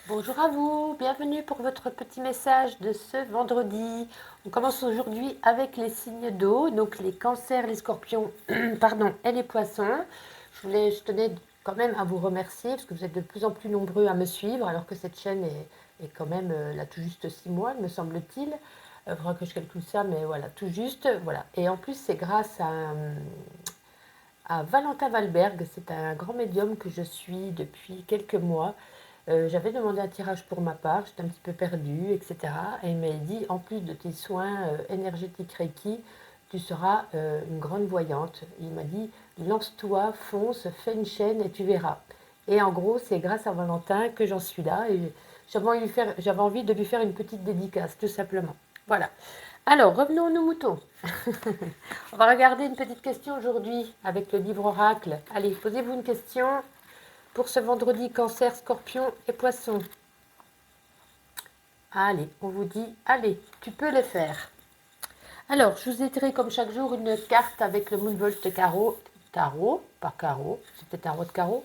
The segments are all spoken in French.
Bonjour à vous, bienvenue pour votre petit message de ce vendredi. On commence aujourd'hui avec les signes d'eau, donc les cancers, les scorpions, pardon, et les poissons. Je tenais quand même à vous remercier parce que vous êtes de plus en plus nombreux à me suivre alors que cette chaîne est quand même là tout juste 6 mois, me semble-t-il. Il faudra que je calcule ça, mais voilà, tout juste, voilà. Et en plus, c'est grâce à Valentin Valberg, c'est un grand médium que je suis depuis quelques mois. J'avais demandé un tirage pour ma part, j'étais un petit peu perdue, etc. Et il m'a dit, en plus de tes soins énergétiques Reiki, tu seras une grande voyante. Il m'a dit, lance-toi, fonce, fais une chaîne et tu verras. Et en gros, c'est grâce à Valentin que j'en suis là. Et j'avais envie de lui faire une petite dédicace, tout simplement. Voilà. Alors, revenons aux moutons. On va regarder une petite question aujourd'hui avec le livre Oracle. Allez, posez-vous une question pour ce vendredi Cancer, Scorpion et Poisson. Allez, on vous dit, allez, tu peux le faire. Alors, je vous ai tiré comme chaque jour une carte avec le Moonvolt Carreau. Tarot, pas carreau, c'est peut-être un roi de carreau.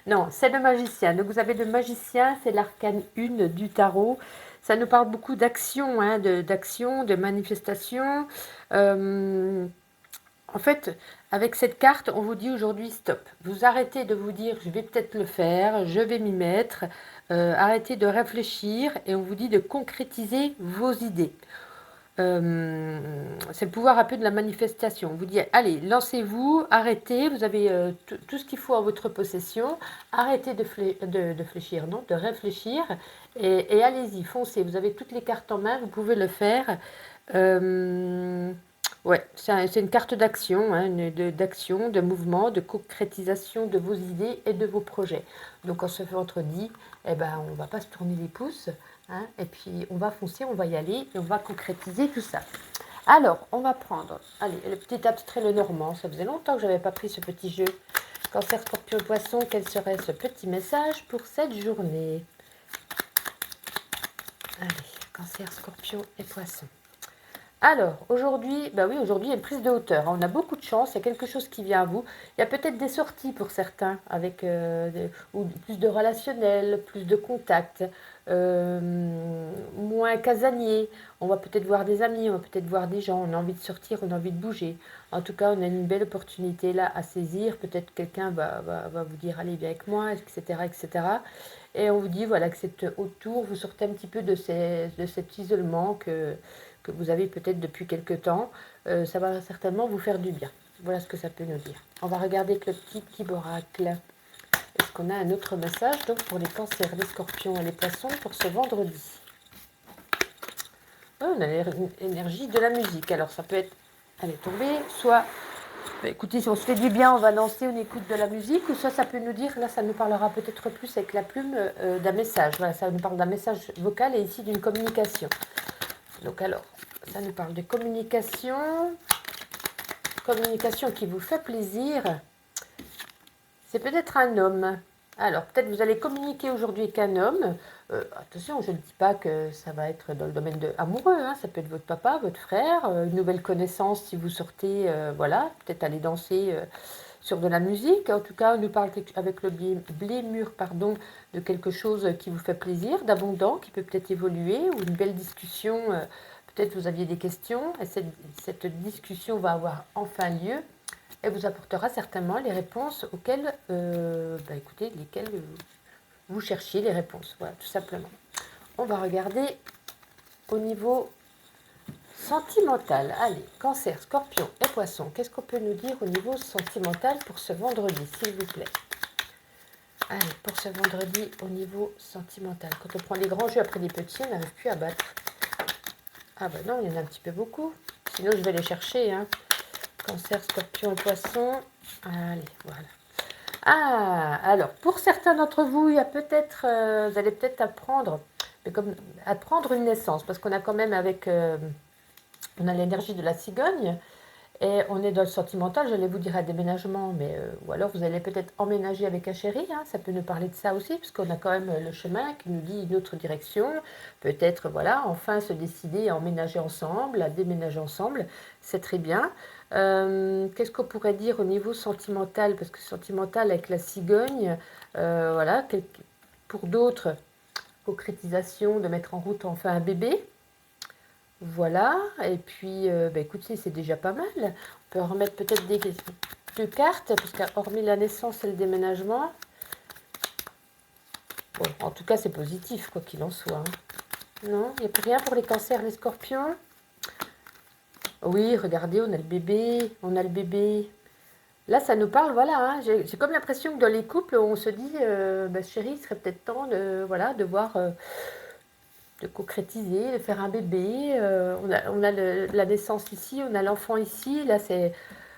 Non, c'est le magicien. Donc vous avez le magicien, c'est l'arcane 1 du tarot. Ça nous parle beaucoup d'action, hein, d'action, de manifestation. Euh, En fait, avec cette carte, on vous dit aujourd'hui stop. Vous arrêtez de vous dire je vais peut-être le faire, je vais m'y mettre. Arrêtez de réfléchir et on vous dit de concrétiser vos idées. C'est le pouvoir un peu de la manifestation. On vous dit allez, lancez-vous, arrêtez, vous avez tout ce qu'il faut à votre possession. Arrêtez de fléchir, non, de réfléchir et allez-y, foncez. Vous avez toutes les cartes en main, vous pouvez le faire. Ouais, c'est une carte d'action, hein, d'action, de mouvement, de concrétisation de vos idées et de vos projets. Donc, en ce vendredi, eh ben, on ne va pas se tourner les pouces, hein, et puis on va foncer, on va y aller et on va concrétiser tout ça. Alors, on va prendre, allez, le petit abstrait le Normand. Ça faisait longtemps que je n'avais pas pris ce petit jeu. Cancer, Scorpion, Poisson, quel serait ce petit message pour cette journée? Allez, Cancer, Scorpion et Poisson. Alors, aujourd'hui, bah oui, aujourd'hui, il y a une prise de hauteur. On a beaucoup de chance, il y a quelque chose qui vient à vous. Il y a peut-être des sorties pour certains, avec ou plus de relationnel, plus de contacts, moins casanier. On va peut-être voir des amis, on va peut-être voir des gens, on a envie de sortir, on a envie de bouger. En tout cas, on a une belle opportunité là à saisir. Peut-être quelqu'un va vous dire, allez, viens avec moi, etc., etc. Et on vous dit, voilà, que c'est autour, vous sortez un petit peu de cet isolement que vous avez peut-être depuis quelque temps, ça va certainement vous faire du bien. Voilà ce que ça peut nous dire. On va regarder avec le petit oracle. Est-ce qu'on a un autre message donc pour les cancers, les scorpions et les poissons pour ce vendredi? Oh, on a l'énergie de la musique. Alors ça peut être, elle est tombée, soit, écoutez, si on se fait du bien, on va danser, on écoute de la musique, ou soit ça peut nous dire, là ça nous parlera peut-être plus avec la plume d'un message. Voilà, ça nous parle d'un message vocal et ici d'une communication. Donc alors, ça nous parle de communication. Communication qui vous fait plaisir. C'est peut-être un homme. Alors, peut-être vous allez communiquer aujourd'hui avec un homme. Attention, je ne dis pas que ça va être dans le domaine de amoureux. Hein. Ça peut être votre papa, votre frère, une nouvelle connaissance si vous sortez, voilà, peut-être aller danser sur de la musique. En tout cas, on nous parle avec le blémur, pardon, de quelque chose qui vous fait plaisir, d'abondant, qui peut peut-être évoluer, ou une belle discussion. Peut-être vous aviez des questions, et cette discussion va avoir enfin lieu et vous apportera certainement les réponses auxquelles, écoutez, lesquelles vous cherchiez les réponses. Voilà, tout simplement. On va regarder au niveau sentimental. Allez, cancer, scorpion et poisson. Qu'est-ce qu'on peut nous dire au niveau sentimental pour ce vendredi, s'il vous plaît? Allez, pour ce vendredi au niveau sentimental. Quand on prend les grands jeux après les petits, on n'arrive plus à battre. Ah bah non, il y en a un petit peu beaucoup. Sinon, je vais les chercher. Hein. Cancer, scorpion et poisson. Allez, voilà. Ah, alors, pour certains d'entre vous, il y a peut-être, vous allez peut-être apprendre, mais comme apprendre une naissance, parce qu'on a quand même on a l'énergie de la cigogne, et on est dans le sentimental, j'allais vous dire un déménagement, mais ou alors vous allez peut-être emménager avec un chéri, hein, ça peut nous parler de ça aussi, puisqu'on a quand même le chemin qui nous dit une autre direction, peut-être, voilà, enfin se décider à emménager ensemble, à déménager ensemble, c'est très bien. Qu'est-ce qu'on pourrait dire au niveau sentimental? Parce que sentimental avec la cigogne, voilà, pour d'autres, concrétisation, de mettre en route enfin un bébé. Voilà, et puis, bah, écoutez, c'est déjà pas mal. On peut remettre peut-être deux cartes, parce qu'hormis la naissance et le déménagement, bon, en tout cas, c'est positif, quoi qu'il en soit. Hein. Non, il n'y a plus rien pour les cancers, les scorpions. Oui, regardez, on a le bébé, on a le bébé. Là, ça nous parle, voilà. Hein, j'ai comme l'impression que dans les couples, on se dit, bah, chérie, il serait peut-être temps de, voilà, de voir, de concrétiser, de faire un bébé. On a la naissance ici, on a l'enfant ici. Là, c'est,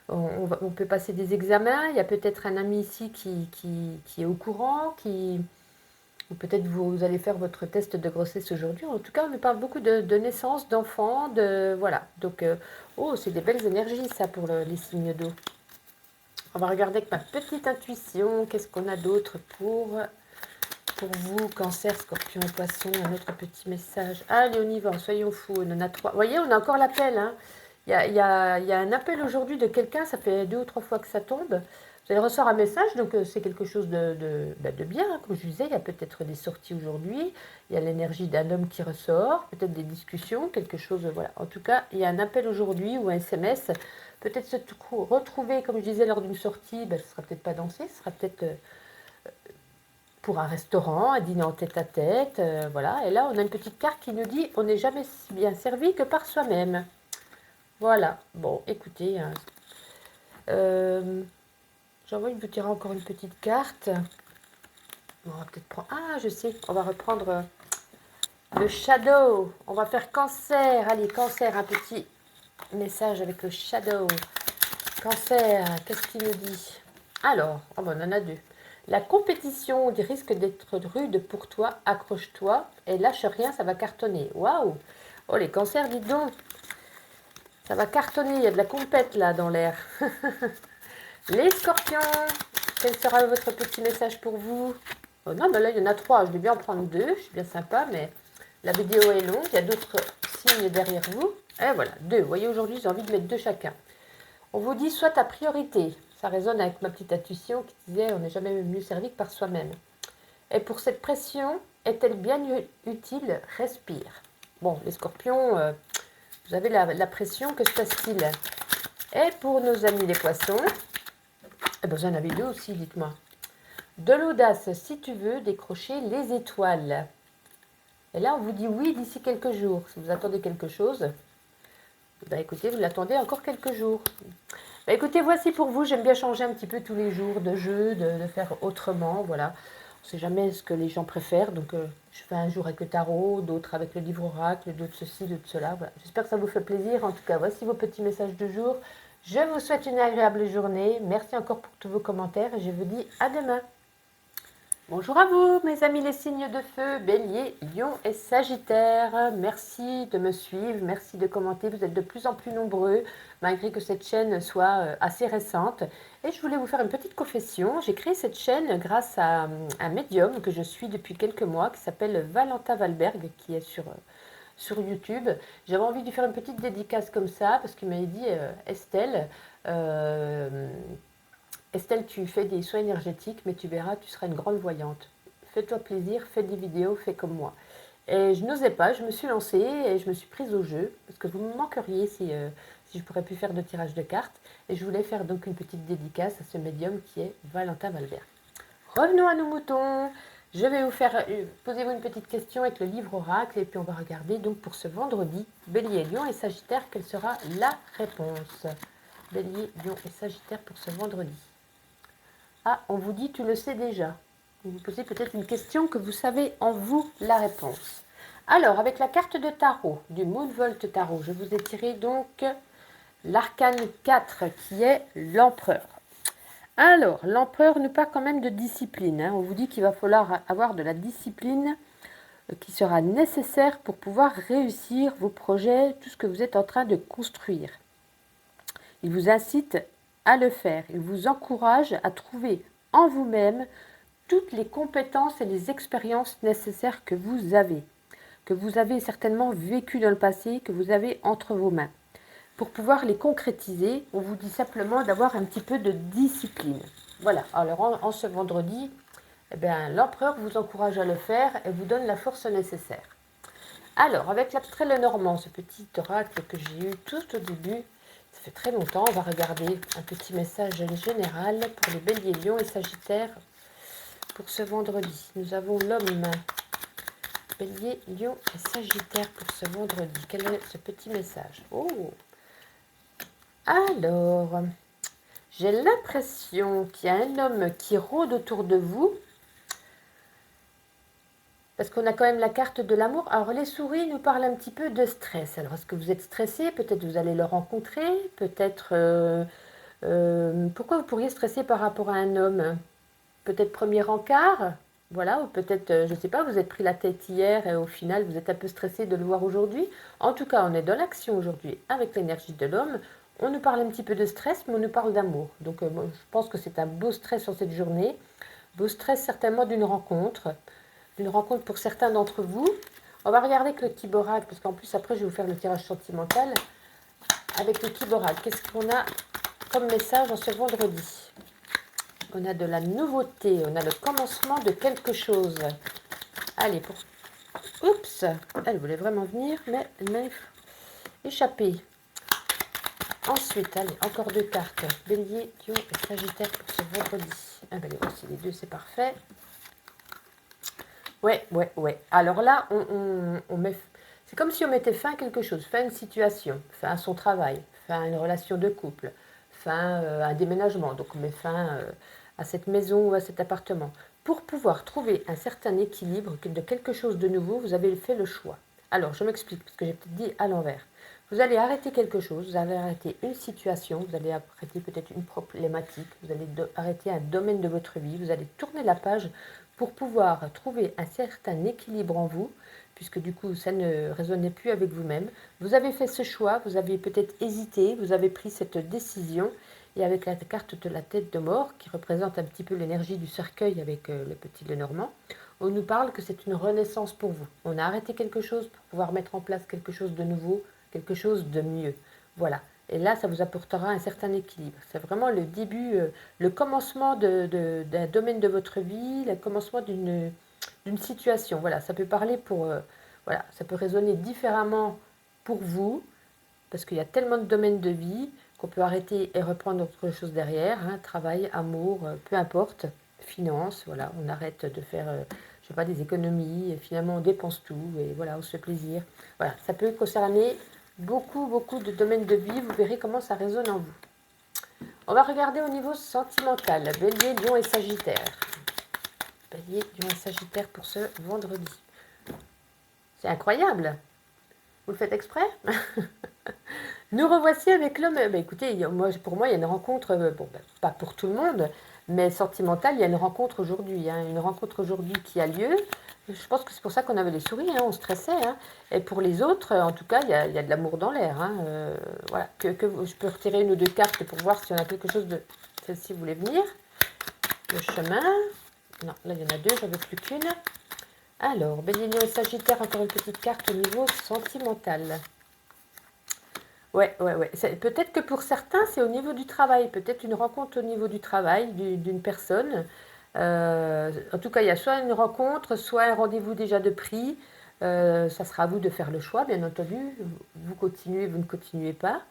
on peut passer des examens. Il y a peut-être un ami ici qui est au courant, ou peut-être vous allez faire votre test de grossesse aujourd'hui. En tout cas, on nous parle beaucoup de naissance, d'enfants, de voilà. Donc, oh, c'est des belles énergies, ça, pour les signes d'eau. On va regarder avec ma petite intuition. Qu'est-ce qu'on a d'autre pour vous, cancer, scorpion et poisson? Un autre petit message. Allez, on y va, soyons fous. On en a 3. Vous voyez, on a encore l'appel. Hein. Il y a un appel aujourd'hui de quelqu'un. Ça fait 2 ou 3 fois que ça tombe. Vous allez recevoir un message, donc c'est quelque chose de bien. Hein. Comme je disais, il y a peut-être des sorties aujourd'hui. Il y a l'énergie d'un homme qui ressort. Peut-être des discussions, quelque chose. Voilà. En tout cas, il y a un appel aujourd'hui ou un SMS. Peut-être se retrouver, comme je disais, lors d'une sortie. Ben, ce ne sera peut-être pas danser. Ce sera peut-être... pour un restaurant, un dîner en tête-à-tête, voilà. Et là, on a une petite carte qui nous dit « On n'est jamais si bien servi que par soi-même ». Voilà. Bon, écoutez, hein, j'envoie vous tirer encore une petite carte. On va peut-être prendre... Ah, je sais, on va reprendre le shadow. On va faire cancer. Allez, cancer, un petit message avec le shadow. Cancer, qu'est-ce qu'il nous dit? Alors, oh ben, on en a 2. La compétition risque d'être rude pour toi, accroche-toi et lâche rien, ça va cartonner. Waouh! Oh les cancers, dites donc! Ça va cartonner, il y a de la compète là dans l'air. Les scorpions, quel sera votre petit message pour vous? Oh non, mais là il y en a 3, je vais bien en prendre 2, je suis bien sympa, mais la vidéo est longue, il y a d'autres signes derrière vous. Et voilà, 2. Vous voyez, aujourd'hui j'ai envie de mettre 2 chacun. On vous dit soit ta priorité. Ça résonne avec ma petite intuition qui disait on n'est jamais mieux servi que par soi-même. Et pour cette pression, est-elle bien utile? Respire. Bon, les scorpions, vous avez la pression, que se passe-t-il? Et pour nos amis les poissons, eh ben, vous en avez 2 aussi, dites-moi. De l'audace, si tu veux décrocher les étoiles. Et là, on vous dit oui d'ici quelques jours. Si vous attendez quelque chose, ben, écoutez, vous l'attendez encore quelques jours. Bah écoutez, voici pour vous, j'aime bien changer un petit peu tous les jours de jeu, de faire autrement, voilà. On ne sait jamais ce que les gens préfèrent, donc je fais un jour avec le tarot, d'autres avec le livre oracle, d'autres ceci, d'autres cela, voilà. J'espère que ça vous fait plaisir, en tout cas, voici vos petits messages du jour. Je vous souhaite une agréable journée, merci encore pour tous vos commentaires et je vous dis à demain. Bonjour à vous, mes amis les signes de feu, Bélier, Lion et Sagittaire. Merci de me suivre, merci de commenter. Vous êtes de plus en plus nombreux, malgré que cette chaîne soit assez récente. Et je voulais vous faire une petite confession. J'ai créé cette chaîne grâce à un médium que je suis depuis quelques mois, qui s'appelle Valentin Valberg, qui est sur YouTube. J'avais envie de lui faire une petite dédicace comme ça, parce qu'il m'avait dit Estelle, Estelle, tu fais des soins énergétiques, mais tu verras, tu seras une grande voyante. Fais-toi plaisir, fais des vidéos, fais comme moi. Et je n'osais pas, je me suis lancée et je me suis prise au jeu, parce que vous me manqueriez si je pourrais plus faire de tirage de cartes. Et je voulais faire donc une petite dédicace à ce médium qui est Valentin Valberg. Revenons à nos moutons. Je vais vous faire, posez-vous une petite question avec le livre oracle, et puis on va regarder donc pour ce vendredi, Bélier, Lion et Sagittaire, quelle sera la réponse? Bélier, Lion et Sagittaire pour ce vendredi. Ah, on vous dit, tu le sais déjà. Vous vous posez peut-être une question que vous savez en vous la réponse. Alors, avec la carte de tarot, du Moonvolt Tarot, je vous ai tiré donc l'arcane 4 qui est l'empereur. Alors, l'empereur nous parle quand même de discipline. Hein. On vous dit qu'il va falloir avoir de la discipline qui sera nécessaire pour pouvoir réussir vos projets, tout ce que vous êtes en train de construire. Il vous incite à le faire. Il vous encourage à trouver en vous-même toutes les compétences et les expériences nécessaires que vous avez certainement vécues dans le passé, que vous avez entre vos mains. Pour pouvoir les concrétiser, on vous dit simplement d'avoir un petit peu de discipline. Voilà, alors en ce vendredi, eh bien, l'empereur vous encourage à le faire et vous donne la force nécessaire. Alors, avec l'abstrait Lenormand, ce petit oracle que j'ai eu tout au début, ça fait très longtemps, on va regarder un petit message général pour les béliers, lions et sagittaires pour ce vendredi. Nous avons l'homme, bélier, lion et sagittaire pour ce vendredi. Quel est ce petit message? Oh! Alors, j'ai l'impression qu'il y a un homme qui rôde autour de vous. Parce qu'on a quand même la carte de l'amour. Alors, les souris nous parlent un petit peu de stress. Alors, est-ce que vous êtes stressé? Peut-être vous allez le rencontrer. Peut-être... pourquoi vous pourriez stresser par rapport à un homme? Peut-être premier encart? Voilà, ou peut-être, je ne sais pas, vous êtes pris la tête hier et au final, vous êtes un peu stressé de le voir aujourd'hui. En tout cas, on est dans l'action aujourd'hui avec l'énergie de l'homme. On nous parle un petit peu de stress, mais on nous parle d'amour. Donc, moi, je pense que c'est un beau stress sur cette journée. Beau stress certainement d'une rencontre pour certains d'entre vous. On va regarder avec le Kiborak, parce qu'en plus après je vais vous faire le tirage sentimental. Avec le Kiborak, qu'est-ce qu'on a comme message en ce vendredi? On a de la nouveauté, on a le commencement de quelque chose. Allez, pour... Oups, elle voulait vraiment venir, mais elle m'a échappé. Ensuite, allez, encore deux cartes. Bélier, Lion et Sagittaire pour ce vendredi. Ah ben aussi les deux, c'est parfait. Ouais. Alors là, on met... C'est comme si on mettait fin à quelque chose, fin à une situation, fin à son travail, fin à une relation de couple, fin à un déménagement. Donc on met fin à cette maison ou à cet appartement. Pour pouvoir trouver un certain équilibre de quelque chose de nouveau, vous avez fait le choix. Alors, je m'explique, parce que j'ai peut-être dit à l'envers. Vous allez arrêter quelque chose, vous allez arrêter une situation, vous allez arrêter peut-être une problématique, vous allez arrêter un domaine de votre vie, vous allez tourner la page pour pouvoir trouver un certain équilibre en vous, puisque du coup ça ne résonnait plus avec vous-même. Vous avez fait ce choix, vous avez peut-être hésité, vous avez pris cette décision, et avec la carte de la tête de mort, qui représente un petit peu l'énergie du cercueil avec le petit Lenormand, on nous parle que c'est une renaissance pour vous. On a arrêté quelque chose pour pouvoir mettre en place quelque chose de nouveau, quelque chose de mieux. Voilà. Et là, ça vous apportera un certain équilibre. C'est vraiment le début, le commencement d'un domaine de votre vie, le commencement d'une situation. Voilà, ça peut parler pour... voilà, ça peut résonner différemment pour vous, parce qu'il y a tellement de domaines de vie qu'on peut arrêter et reprendre autre chose derrière. Hein, travail, amour, peu importe, finances, voilà, on arrête de faire... je sais pas, des économies, et finalement on dépense tout, et voilà, on se fait plaisir. Voilà, ça peut concerner beaucoup de domaines de vie, vous verrez comment ça résonne en vous. On va regarder au niveau sentimental, Bélier, Lion et Sagittaire. Bélier, Lion et Sagittaire pour ce vendredi. C'est incroyable. Vous le faites exprès? Nous revoici avec l'homme. Écoutez, pour moi, il y a une rencontre, bon, pas pour tout le monde, mais sentimentale, il y a une rencontre aujourd'hui. Hein, une rencontre aujourd'hui qui a lieu. Je pense que c'est pour ça qu'on avait les souris, hein, on stressait. Hein. Et pour les autres, en tout cas, il y a de l'amour dans l'air. Hein, voilà. Je peux retirer une ou deux cartes pour voir si on a quelque chose de... Celle-ci voulait venir. Le chemin. Non, là, il y en a deux, j'en veux plus qu'une. Alors, Bélier, Lion et Sagittaire, encore une petite carte au niveau sentimental. Ouais. Peut-être que pour certains, c'est au niveau du travail. Peut-être une rencontre au niveau du travail d'une personne. En tout cas, il y a soit une rencontre, soit un rendez-vous déjà de pris. Ça sera à vous de faire le choix, bien entendu. Vous continuez, vous ne continuez pas.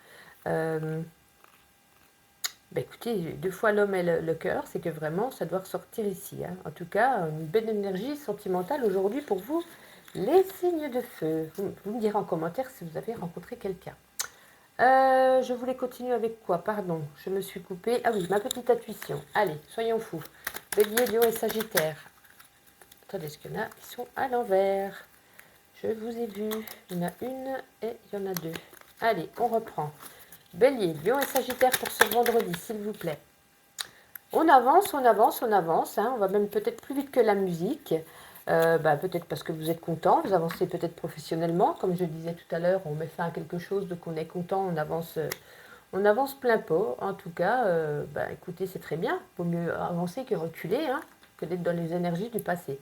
Écoutez, deux fois l'homme et le cœur, c'est que vraiment, ça doit ressortir ici. Hein. En tout cas, une belle énergie sentimentale aujourd'hui pour vous, les signes de feu. Vous me direz en commentaire si vous avez rencontré quelqu'un. Je voulais continuer avec quoi? Pardon, je me suis coupée. Ah oui, ma petite intuition. Allez, soyons fous. Bélier, Lion et Sagittaire. Attendez, est-ce qu'il y en a? Ils sont à l'envers. Je vous ai vu. Il y en a une et il y en a deux. Allez, on reprend. Bélier, Lion et Sagittaire pour ce vendredi, s'il vous plaît. On avance. Hein. On va même peut-être plus vite que la musique. Peut-être parce que vous êtes content, vous avancez peut-être professionnellement. Comme je disais tout à l'heure, on met fin à quelque chose, donc on est content, on avance plein pot. En tout cas, écoutez, c'est très bien. Il vaut mieux avancer que reculer, hein, que d'être dans les énergies du passé.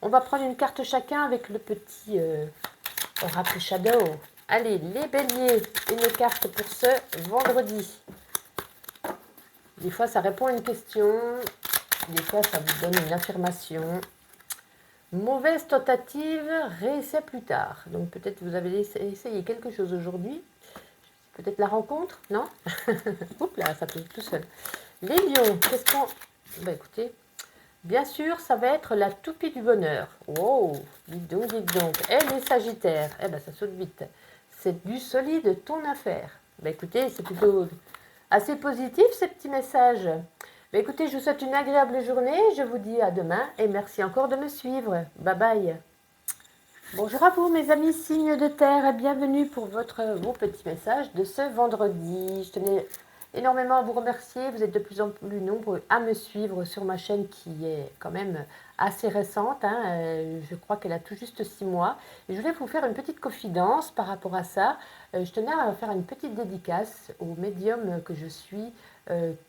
On va prendre une carte chacun avec le petit Oracle Shadow. Allez, les béliers, une carte pour ce vendredi. Des fois, ça répond à une question. Des fois, ça vous donne une affirmation. Mauvaise tentative, réessaie plus tard. Donc peut-être vous avez essayé quelque chose aujourd'hui. Peut-être la rencontre, non? Oups là, ça peut tout seul. Les lions, qu'est-ce qu'on... Bah écoutez, bien sûr, ça va être la toupie du bonheur. Wow, dites donc, dites donc. Et les sagittaires, eh ben ça saute vite. C'est du solide, ton affaire. Bah écoutez, c'est plutôt assez positif ces petits messages. Bah écoutez, je vous souhaite une agréable journée. Je vous dis à demain et merci encore de me suivre. Bye bye. Bonjour à vous mes amis signes de terre et bienvenue pour vos petits messages de ce vendredi. Je tenais énormément à vous remercier, vous êtes de plus en plus nombreux à me suivre sur ma chaîne qui est quand même assez récente, hein. Je crois qu'elle a tout juste 6 mois. Et je voulais vous faire une petite confidence par rapport à ça. Je tenais à faire une petite dédicace au médium que je suis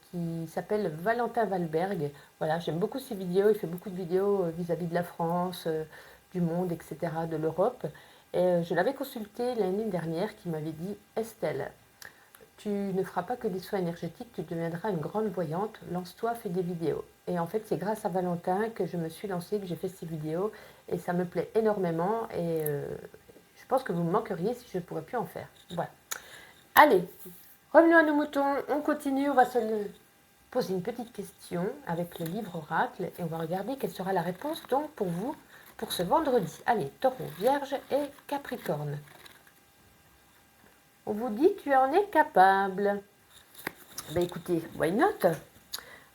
qui s'appelle Valentin Valberg. Voilà, j'aime beaucoup ses vidéos, il fait beaucoup de vidéos vis-à-vis de la France, du monde, etc., de l'Europe. Et je l'avais consulté l'année dernière qui m'avait dit « Estelle, tu ne feras pas que des soins énergétiques, tu deviendras une grande voyante, lance-toi, fais des vidéos. » Et en fait, c'est grâce à Valentin que je me suis lancée, que j'ai fait ces vidéos, et ça me plaît énormément, et je pense que vous me manqueriez si je ne pourrais plus en faire. Voilà. Allez, revenons à nos moutons, on continue, on va se poser une petite question avec le livre oracle, et on va regarder quelle sera la réponse donc pour vous, pour ce vendredi. Allez, Taureau, Vierge et Capricorne. On vous dit, tu en es capable. Ben écoutez, why not?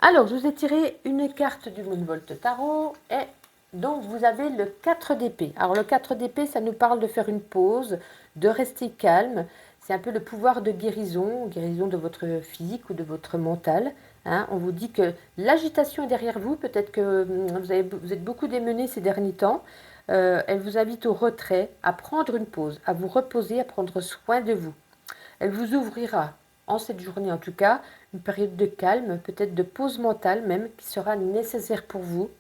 Alors, je vous ai tiré une carte du Moonvolt Tarot et donc vous avez le 4 d'épée. Alors le 4 d'épée, ça nous parle de faire une pause, de rester calme. C'est un peu le pouvoir de guérison, guérison de votre physique ou de votre mental. Hein. On vous dit que l'agitation est derrière vous. Peut-être que vous êtes beaucoup démené ces derniers temps. Elle vous invite au retrait, à prendre une pause, à vous reposer, à prendre soin de vous. Elle vous ouvrira, en cette journée en tout cas, une période de calme, peut-être de pause mentale même, qui sera nécessaire pour vous.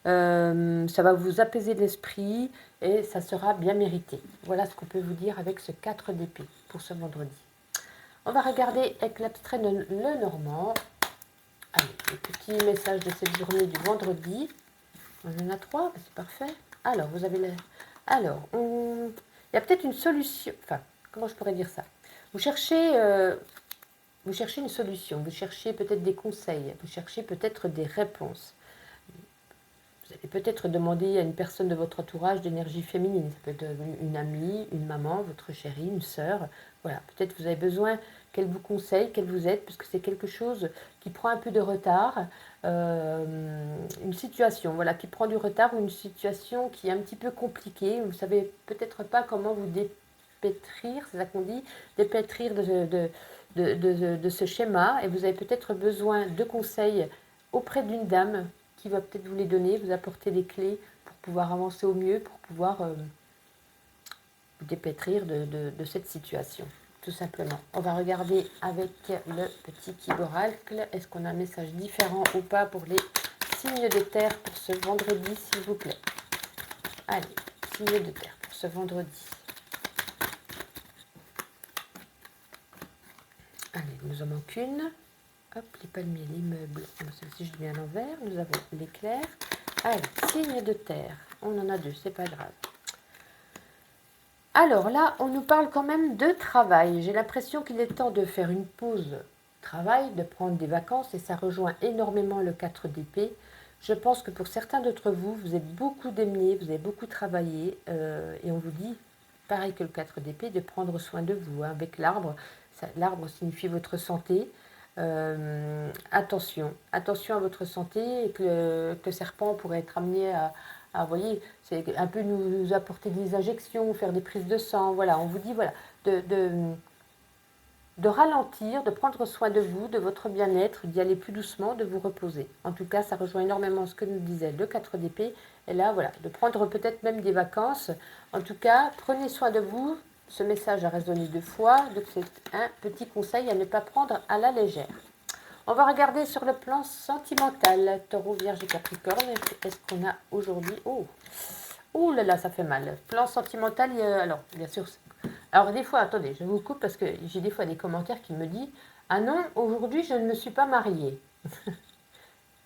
Ça va vous apaiser l'esprit et ça sera bien mérité. Voilà ce qu'on peut vous dire avec ce 4 d'épée pour ce vendredi. On va regarder avec l'abstrait de Lenormand. Allez, le petit message de cette journée du vendredi. On en a 3, c'est parfait. Alors, vous avez le... Alors, il y a peut-être une solution. Enfin, comment je pourrais dire ça? Vous cherchez une solution, vous cherchez peut-être des conseils, vous cherchez peut-être des réponses. Vous allez peut-être demander à une personne de votre entourage d'énergie féminine. Ça peut être une amie, une maman, votre chérie, une sœur. Voilà, peut-être vous avez besoin qu'elle vous conseille, qu'elle vous aide, parce que c'est quelque chose qui prend un peu de retard. Une situation voilà, qui prend du retard ou une situation qui est un petit peu compliquée. Vous ne savez peut-être pas comment vous dépêtrir, c'est ça qu'on dit, dépêtrir de ce schéma. Et vous avez peut-être besoin de conseils auprès d'une dame qui va peut-être vous les donner, vous apporter des clés pour pouvoir avancer au mieux, pour pouvoir vous dépêtrir de cette situation, tout simplement. On va regarder avec le petit kib oracle, est-ce qu'on a un message différent ou pas pour les signes de terre pour ce vendredi, s'il vous plaît. Allez, signes de terre pour ce vendredi. Allez, il nous en manque une. Hop, les palmiers, l'immeuble. Celle-ci, je l'ai mis à l'envers. Nous avons l'éclair. Allez, signe de terre. On en a 2, c'est pas grave. Alors là, on nous parle quand même de travail. J'ai l'impression qu'il est temps de faire une pause travail, de prendre des vacances, et ça rejoint énormément le 4 d'épée. Je pense que pour certains d'entre vous, vous êtes beaucoup démenés, vous avez beaucoup travaillé, et on vous dit, pareil que le 4 d'épée, de prendre soin de vous. Hein. Avec l'arbre, l'arbre signifie votre santé. Attention à votre santé, et que le serpent pourrait être amené à, vous voyez, c'est un peu nous apporter des injections, faire des prises de sang, voilà, on vous dit, voilà, de ralentir, de prendre soin de vous, de votre bien-être, d'y aller plus doucement, de vous reposer. En tout cas, ça rejoint énormément ce que nous disait le 4 d'épée, et là, voilà, de prendre peut-être même des vacances. En tout cas, prenez soin de vous. Ce message a résonné 2 fois, donc c'est un petit conseil à ne pas prendre à la légère. On va regarder sur le plan sentimental, Taureau, Vierge et Capricorne. Est-ce qu'on a aujourd'hui... Oh là là, ça fait mal. Plan sentimental, alors, bien sûr... Alors, des fois, attendez, je vous coupe parce que j'ai des fois des commentaires qui me disent « Ah non, aujourd'hui, je ne me suis pas mariée. »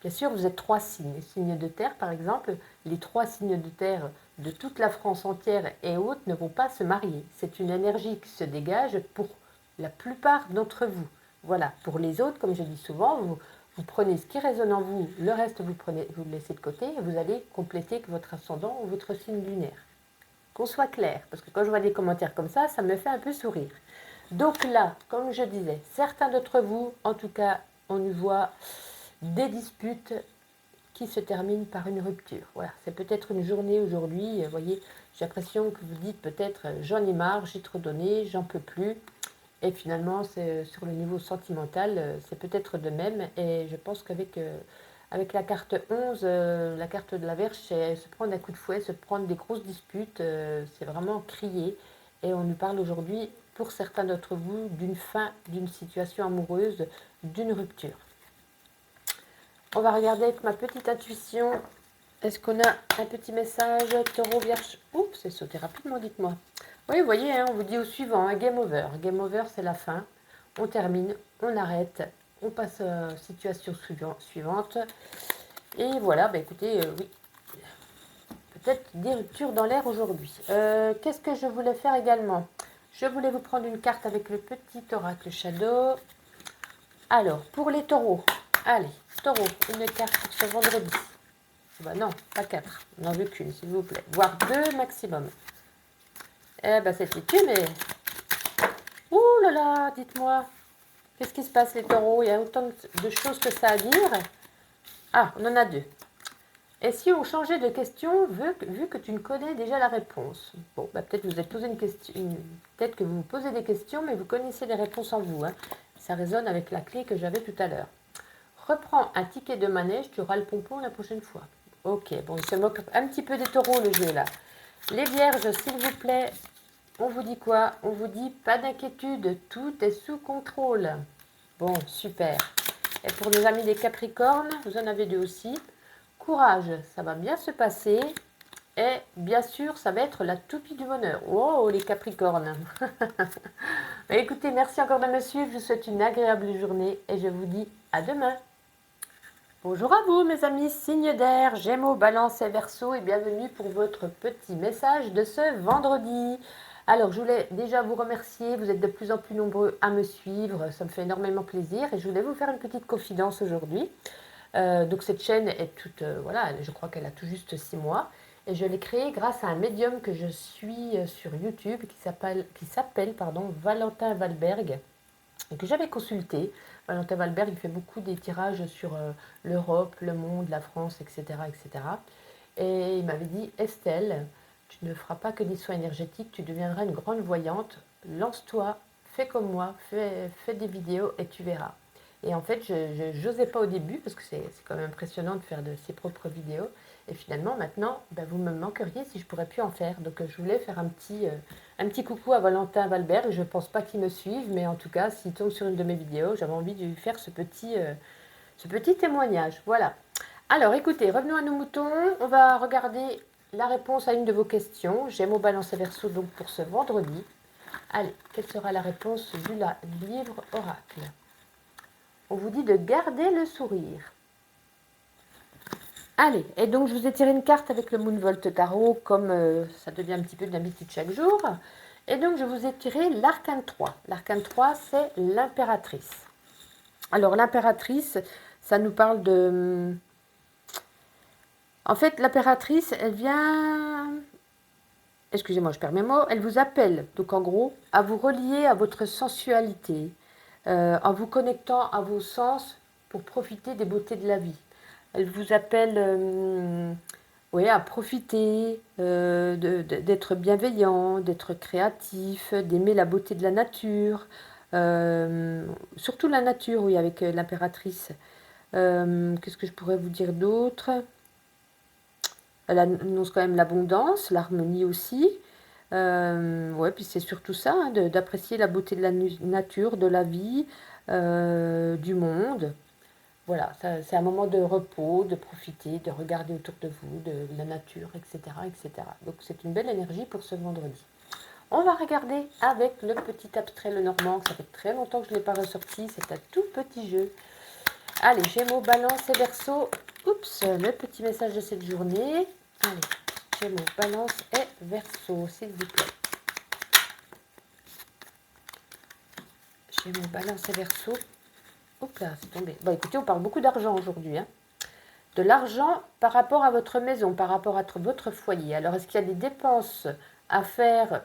Bien sûr, vous êtes 3 signes. Signes de terre, par exemple, les 3 signes de terre de toute la France entière et autres ne vont pas se marier. C'est une énergie qui se dégage pour la plupart d'entre vous. Voilà, pour les autres, comme je dis souvent, vous prenez ce qui résonne en vous, le reste vous le laissez de côté et vous allez compléter avec votre ascendant ou votre signe lunaire. Qu'on soit clair, parce que quand je vois des commentaires comme ça me fait un peu sourire. Donc là, comme je disais, certains d'entre vous, en tout cas, on y voit des disputes qui se terminent par une rupture. Voilà, c'est peut-être une journée aujourd'hui, vous voyez, j'ai l'impression que vous dites peut-être j'en ai marre, j'ai trop donné, j'en peux plus. Et finalement, c'est sur le niveau sentimental, c'est peut-être de même. Et je pense qu'avec avec la carte 11, la carte de la Vierge, c'est se prendre un coup de fouet, se prendre des grosses disputes, c'est vraiment crier. Et on nous parle aujourd'hui, pour certains d'entre vous, d'une fin d'une situation amoureuse, d'une rupture. On va regarder avec ma petite intuition. Est-ce qu'on a un petit message Taureau, Vierge? Oups, c'est sauté rapidement, dites-moi. Oui, vous voyez, hein, on vous dit au suivant, hein, game over. Game over, c'est la fin. On termine, on arrête, on passe à la situation suivante. Et voilà, bah écoutez, oui, peut-être des ruptures dans l'air aujourd'hui. Qu'est-ce que je voulais faire également? Je voulais vous prendre une carte avec le petit oracle Shadow. Alors, pour les taureaux, allez, taureau, une carte pour ce vendredi. Bah non, pas 4, on n'en veut qu'une, s'il vous plaît. Voire 2 maximum. Eh ben, c'est foutu, mais... Ouh là là, dites-moi. Qu'est-ce qui se passe, les taureaux? Il y a autant de choses que ça à dire. Ah, on en a 2. Et si on changeait de question, vu que tu ne connais déjà la réponse? Bon, bah, peut-être vous êtes posé une question... Peut-être que vous vous posez des questions, mais vous connaissez les réponses en vous. Hein. Ça résonne avec la clé que j'avais tout à l'heure. Reprends un ticket de manège, tu auras le pompon la prochaine fois. Ok, bon, il se moque un petit peu des taureaux, le jeu, là. Les vierges, s'il vous plaît, on vous dit quoi? On vous dit pas d'inquiétude, tout est sous contrôle. Bon, super. Et pour nos amis des Capricornes, vous en avez 2 aussi. Courage, ça va bien se passer. Et bien sûr, ça va être la toupie du bonheur. Oh, les Capricornes. Écoutez, merci encore de me suivre. Je vous souhaite une agréable journée et je vous dis à demain. Bonjour à vous mes amis, signes d'air, Gémeaux, Balance et Verseau et bienvenue pour votre petit message de ce vendredi. Alors je voulais déjà vous remercier, vous êtes de plus en plus nombreux à me suivre, ça me fait énormément plaisir et je voulais vous faire une petite confidence aujourd'hui. Donc cette chaîne est toute, voilà, je crois qu'elle a tout juste 6 mois et je l'ai créée grâce à un médium que je suis sur YouTube qui s'appelle Valentin Valberg. Et que j'avais consulté. Valentin Valberg, il fait beaucoup des tirages sur l'Europe, le monde, la France, etc., etc. Et il m'avait dit, Estelle, tu ne feras pas que des soins énergétiques, tu deviendras une grande voyante. Lance-toi, fais comme moi, fais des vidéos et tu verras. Et en fait, je n'osais pas au début, parce que c'est quand même impressionnant de faire de ses propres vidéos. Et finalement, maintenant, ben, vous me manqueriez si je ne pourrais plus en faire. Donc, je voulais faire un petit coucou à Valentin Valberg. Je ne pense pas qu'il me suive, mais en tout cas, s'il tombe sur une de mes vidéos, j'avais envie de lui faire ce petit témoignage. Voilà. Alors, écoutez, revenons à nos moutons. On va regarder la réponse à une de vos questions. Gémeaux, Balance et Verseau, donc pour ce vendredi. Allez, quelle sera la réponse du livre Oracle? On vous dit de garder le sourire. Allez, et donc je vous ai tiré une carte avec le Moonvolt Tarot, comme ça devient un petit peu d'habitude chaque jour. Et donc je vous ai tiré l'arcane 3. L'arcane 3, c'est l'impératrice. Alors l'impératrice, ça nous parle de... En fait, l'impératrice, elle vient... Excusez-moi, je perds mes mots. Elle vous appelle, donc en gros, à vous relier à votre sensualité, en vous connectant à vos sens pour profiter des beautés de la vie. Elle vous appelle oui, à profiter, d'être bienveillant, d'être créatif, d'aimer la beauté de la nature. Surtout la nature, oui, avec l'impératrice. Qu'est-ce que je pourrais vous dire d'autre? Elle annonce quand même l'abondance, l'harmonie aussi. Ouais, puis c'est surtout ça, hein, d'apprécier la beauté de la nature, de la vie, du monde. Voilà, c'est un moment de repos, de profiter, de regarder autour de vous, de la nature, etc., etc. Donc c'est une belle énergie pour ce vendredi. On va regarder avec le petit abstrait Le Normand, ça fait très longtemps que je ne l'ai pas ressorti, c'est un tout petit jeu. Allez, Gémeaux, Balance et Verseau. Oups, le petit message de cette journée. Allez, Gémeaux, Balance et Verseau, s'il vous plaît. Gémeaux, Balance et Verseau. Oups là, c'est tombé. Bon, écoutez, on parle beaucoup d'argent aujourd'hui. Hein. De l'argent par rapport à votre maison, par rapport à votre foyer. Alors, est-ce qu'il y a des dépenses à faire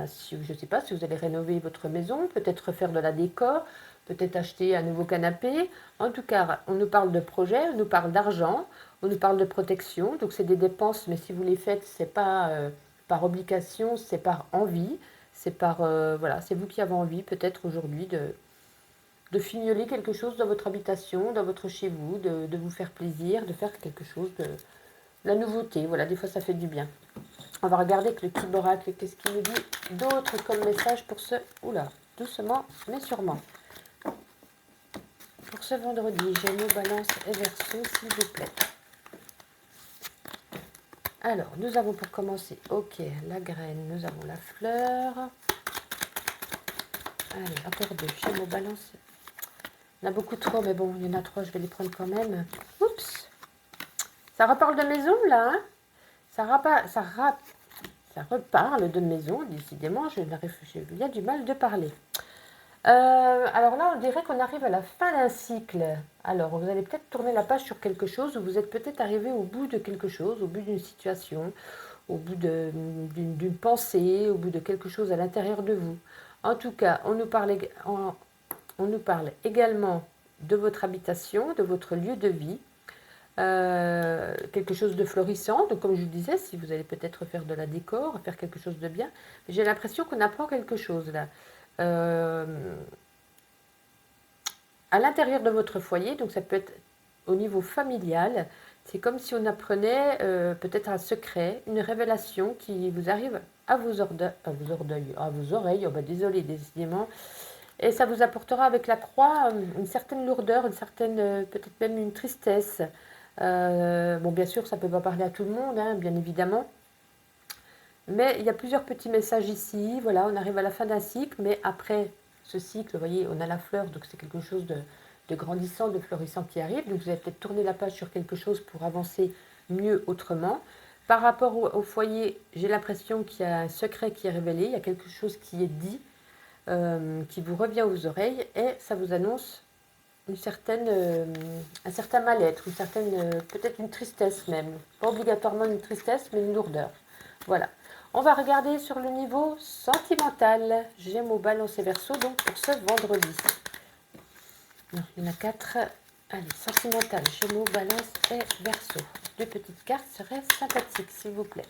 si, je ne sais pas, si vous allez rénover votre maison, peut-être faire de la décor, peut-être acheter un nouveau canapé. En tout cas, on nous parle de projet, on nous parle d'argent, on nous parle de protection. Donc, c'est des dépenses, mais si vous les faites, ce n'est pas par obligation, c'est par envie. C'est par, voilà, c'est vous qui avez envie, peut-être aujourd'hui, de fignoler quelque chose dans votre habitation, dans votre chez vous, de vous faire plaisir, de faire quelque chose de la nouveauté. Voilà, des fois, ça fait du bien. On va regarder avec le petit oracle, qu'est-ce qu'il nous dit d'autre comme message pour ce... Oula, doucement, mais sûrement. Pour ce vendredi, Gémeaux, Balance et Verseau, s'il vous plaît. Alors, nous avons pour commencer, ok, la graine, nous avons la fleur. Allez, encore deux, Gémeaux, Balance. Il y en a beaucoup trop, mais bon, il y en a trois, je vais les prendre quand même. Oups, ça reparle de maison, là, hein. Ça reparle de maison, décidément, il y a du mal de parler. Alors là, on dirait qu'on arrive à la fin d'un cycle. Alors, vous allez peut-être tourner la page sur quelque chose, ou vous êtes peut-être arrivé au bout de quelque chose, au bout d'une situation, au bout d'une pensée, au bout de quelque chose à l'intérieur de vous. En tout cas, on nous parle également de votre habitation, de votre lieu de vie. Quelque chose de florissant. Donc, comme je vous disais, si vous allez peut-être faire de la décor, faire quelque chose de bien, j'ai l'impression qu'on apprend quelque chose là. À l'intérieur de votre foyer, donc ça peut être au niveau familial, c'est comme si on apprenait peut-être un secret, une révélation qui vous arrive à vos oreilles, oh bah désolé, décidément, et ça vous apportera avec la croix une certaine lourdeur, une certaine, peut-être même une tristesse. Bon, bien sûr, ça ne peut pas parler à tout le monde, hein, bien évidemment. Mais il y a plusieurs petits messages ici. Voilà, on arrive à la fin d'un cycle, mais après ce cycle, vous voyez, on a la fleur, donc c'est quelque chose de grandissant, de florissant qui arrive. Donc vous allez peut-être tourner la page sur quelque chose pour avancer mieux autrement. Par rapport au foyer, j'ai l'impression qu'il y a un secret qui est révélé, il y a quelque chose qui est dit, qui vous revient aux oreilles, et ça vous annonce un certain mal-être, peut-être une tristesse même. Pas obligatoirement une tristesse, mais une lourdeur. Voilà. On va regarder sur le niveau sentimental. Gémeaux, Balance et Verseau, donc pour ce vendredi. Non, il y en a 4. Allez, sentimental, Gémeaux, Balance et Verseau. Deux petites cartes seraient sympathiques, s'il vous plaît.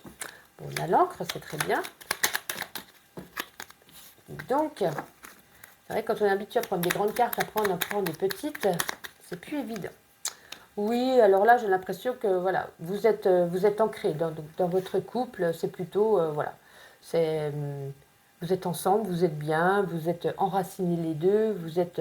Bon, on a l'encre, c'est très bien. Donc, c'est vrai que quand on est habitué à prendre des grandes cartes, après on en prend des petites, c'est plus évident. Oui, alors là, j'ai l'impression que voilà, vous êtes ancré dans votre couple. C'est plutôt, voilà, vous êtes ensemble, vous êtes bien, vous êtes enracinés les deux, vous êtes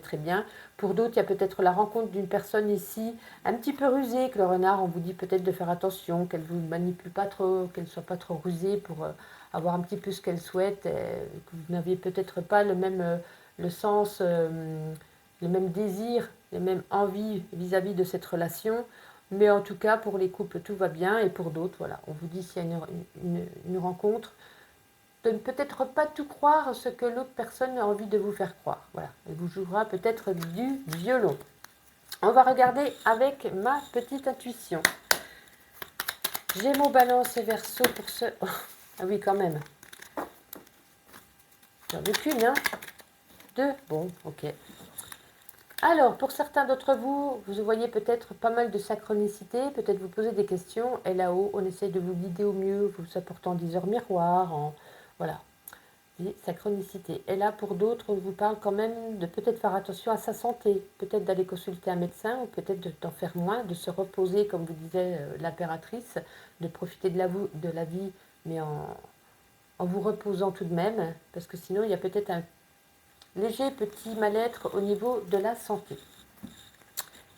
très bien. Pour d'autres, il y a peut-être la rencontre d'une personne ici, un petit peu rusée, que le renard, on vous dit peut-être de faire attention, qu'elle ne vous manipule pas trop, qu'elle ne soit pas trop rusée pour avoir un petit peu ce qu'elle souhaite, que vous n'avez peut-être pas le sens, le même désir, les mêmes envies vis-à-vis de cette relation. Mais en tout cas, pour les couples, tout va bien. Et pour d'autres, voilà, on vous dit s'il y a une rencontre, de ne peut-être pas tout croire ce que l'autre personne a envie de vous faire croire. Voilà, elle vous jouera peut-être du violon. On va regarder avec ma petite intuition. Gémeaux, Balance et Verseau pour ce... Oh, ah oui, quand même. J'en ai qu'une, hein. Deux. Bon, ok. Alors, pour certains d'entre vous, vous voyez peut-être pas mal de synchronicité, peut-être vous posez des questions, et là-haut, on essaye de vous guider au mieux, vous apportant des heures miroirs, voilà, des synchronicités. Et là, pour d'autres, on vous parle quand même de peut-être faire attention à sa santé, peut-être d'aller consulter un médecin, ou peut-être d'en faire moins, de se reposer, comme vous disait l'impératrice, de profiter de la vie, mais en vous reposant tout de même, parce que sinon, il y a peut-être un léger petit mal-être au niveau de la santé.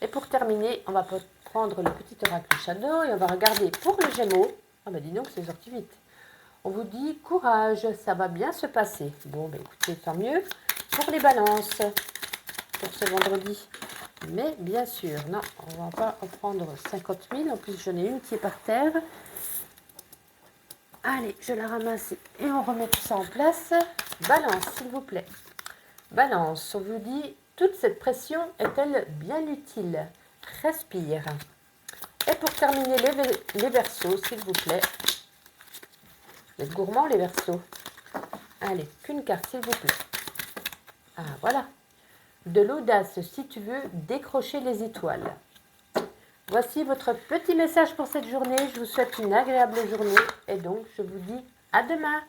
Et pour terminer, on va prendre le petit oracle Shadow et on va regarder pour les Gémeaux. Ah bah dis donc, c'est sorti vite. On vous dit courage, ça va bien se passer. Bon, bah écoutez, tant mieux. Pour les Balances, pour ce vendredi. Mais bien sûr, non, on va pas en prendre 50 000. En plus, j'en ai une qui est par terre. Allez, je la ramasse et on remet tout ça en place. Balance, s'il vous plaît. Balance, on vous dit, toute cette pression est-elle bien utile? Respire. Et pour terminer, les Verseaux, s'il vous plaît. Vous êtes gourmands, les Verseaux. Allez, qu'une carte, s'il vous plaît. Ah, voilà. De l'audace, si tu veux décrocher les étoiles. Voici votre petit message pour cette journée. Je vous souhaite une agréable journée et donc je vous dis à demain.